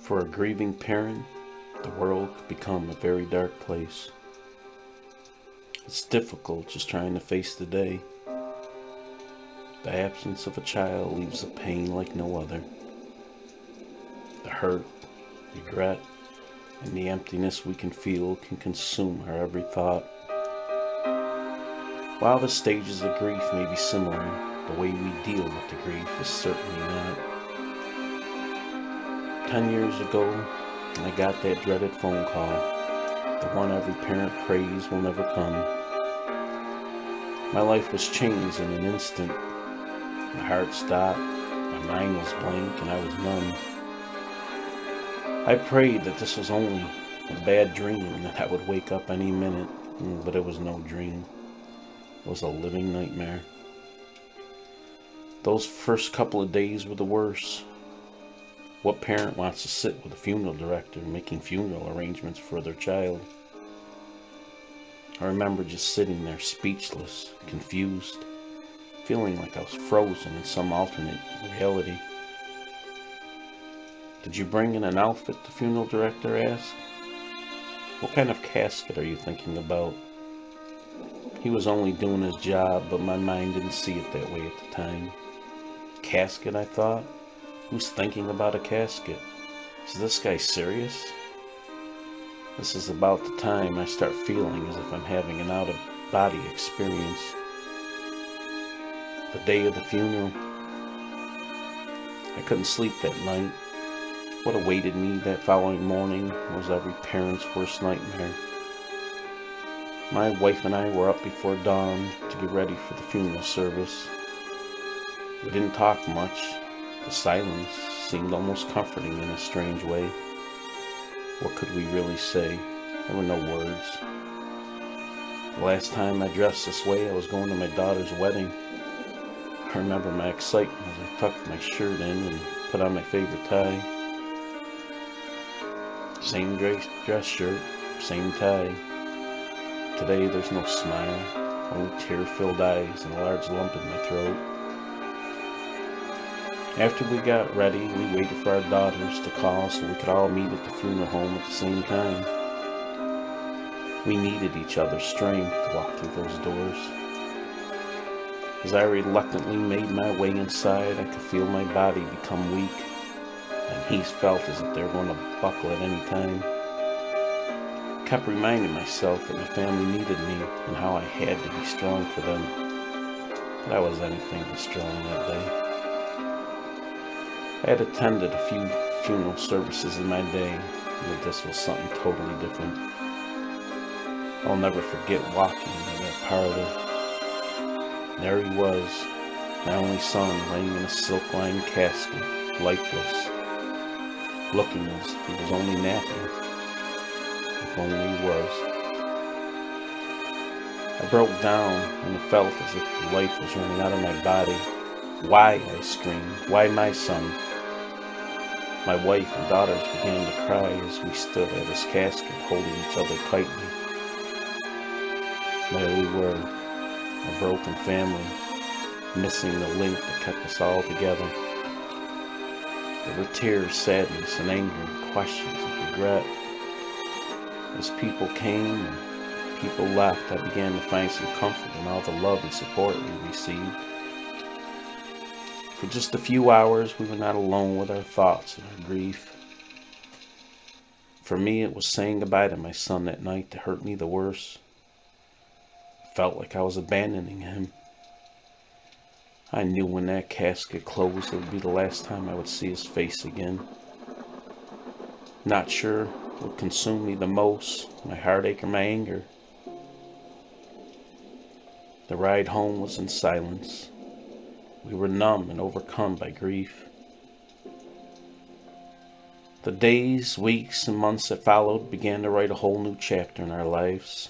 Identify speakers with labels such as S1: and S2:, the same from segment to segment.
S1: For a grieving parent, the world could become a very dark place. It's difficult just trying to face the day. The absence of a child leaves a pain like no other. The hurt, regret, and the emptiness we can feel can consume our every thought. While the stages of grief may be similar, the way we deal with the grief is certainly not. 10 years ago, I got that dreaded phone call, the one every parent prays will never come. My life was changed in an instant. My heart stopped, my mind was blank, and I was numb. I prayed that this was only a bad dream and that I would wake up any minute, but it was no dream. It was a living nightmare. Those first couple of days were the worst. What parent wants to sit with a funeral director making funeral arrangements for their child? I remember just sitting there speechless, confused, feeling like I was frozen in some alternate reality. "Did you bring in an outfit?" the funeral director asked. "What kind of casket are you thinking about?" He was only doing his job, but my mind didn't see it that way at the time. Casket, I thought? Who's thinking about a casket? Is this guy serious? This is about the time I start feeling as if I'm having an out-of-body experience. The day of the funeral, I couldn't sleep that night. What awaited me that following morning was every parent's worst nightmare. My wife and I were up before dawn to get ready for the funeral service. We didn't talk much. The silence seemed almost comforting in a strange way. What could we really say? There were no words. The last time I dressed this way, I was going to my daughter's wedding. I remember my excitement as I tucked my shirt in and put on my favorite tie. Same dress shirt, same tie. Today there's no smile, only tear-filled eyes and a large lump in my throat. After we got ready, we waited for our daughters to call so we could all meet at the funeral home at the same time. We needed each other's strength to walk through those doors. As I reluctantly made my way inside, I could feel my body become weak. My knees felt as if they were going to buckle at any time. I kept reminding myself that my family needed me and how I had to be strong for them. But I was anything but strong that day. I had attended a few funeral services in my day, but this was something totally different. I'll never forget walking into that parlor. There he was, my only son, laying in a silk-lined casket, lifeless, looking as if he was only napping. If only he was. I broke down and it felt as if the life was running out of my body. "Why?" I screamed. "Why my son?" My wife and daughters began to cry as we stood at his casket, holding each other tightly. There we were, a broken family, missing the link that kept us all together. There were tears, sadness, and anger, and questions of regret. As people came and people left, I began to find some comfort in all the love and support we received. For just a few hours, we were not alone with our thoughts and our grief. For me, it was saying goodbye to my son that night that hurt me the worst. It felt like I was abandoning him. I knew when that casket closed, it would be the last time I would see his face again. Not sure what consumed me the most, my heartache or my anger. The ride home was in silence. We were numb and overcome by grief. The days, weeks, and months that followed began to write a whole new chapter in our lives.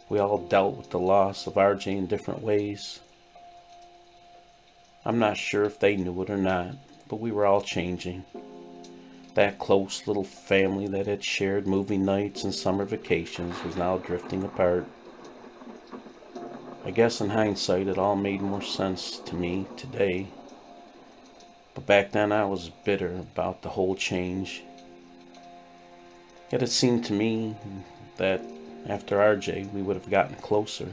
S1: We all dealt with the loss of RJ in different ways. I'm not sure if they knew it or not, but we were all changing. That close little family that had shared movie nights and summer vacations was now drifting apart. I guess in hindsight it all made more sense to me today. But back then I was bitter about the whole change. Yet it seemed to me that after RJ we would have gotten closer.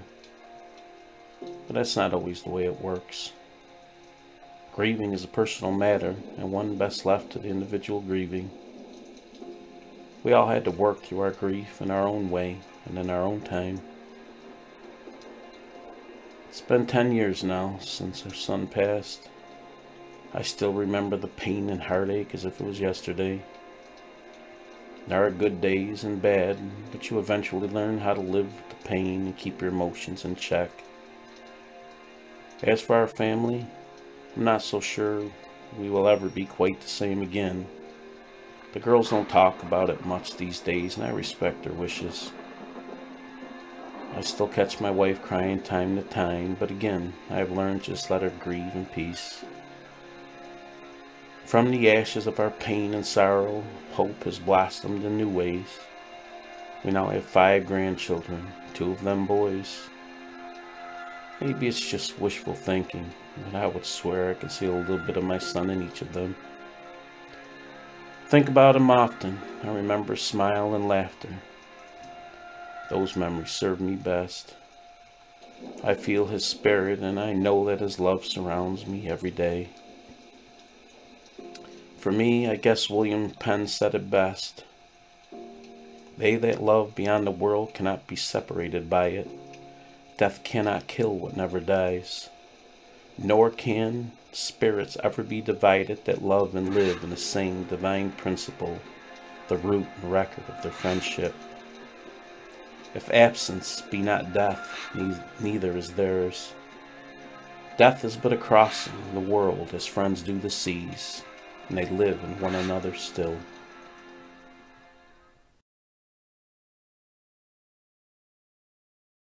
S1: But that's not always the way it works. Grieving is a personal matter, and one best left to the individual grieving. We all had to work through our grief in our own way and in our own time. It's been 10 years now since our son passed. I still remember the pain and heartache as if it was yesterday. There are good days and bad, but you eventually learn how to live with the pain and keep your emotions in check. As for our family, I'm not so sure we will ever be quite the same again. The girls don't talk about it much these days, and I respect their wishes. I still catch my wife crying time to time, but again, I have learned to just let her grieve in peace. From the ashes of our pain and sorrow, hope has blossomed in new ways. We now have 5 grandchildren, 2 of them boys. Maybe it's just wishful thinking, but I would swear I can see a little bit of my son in each of them. Think about him often. I remember smile and laughter. Those memories serve me best. I feel his spirit, and I know that his love surrounds me every day. For me, I guess William Penn said it best. They that love beyond the world cannot be separated by it. Death cannot kill what never dies. Nor can spirits ever be divided that love and live in the same divine principle, the root and record of their friendship. If absence be not death, neither is theirs. Death is but a crossing the world as friends do the seas, and they live in one another still.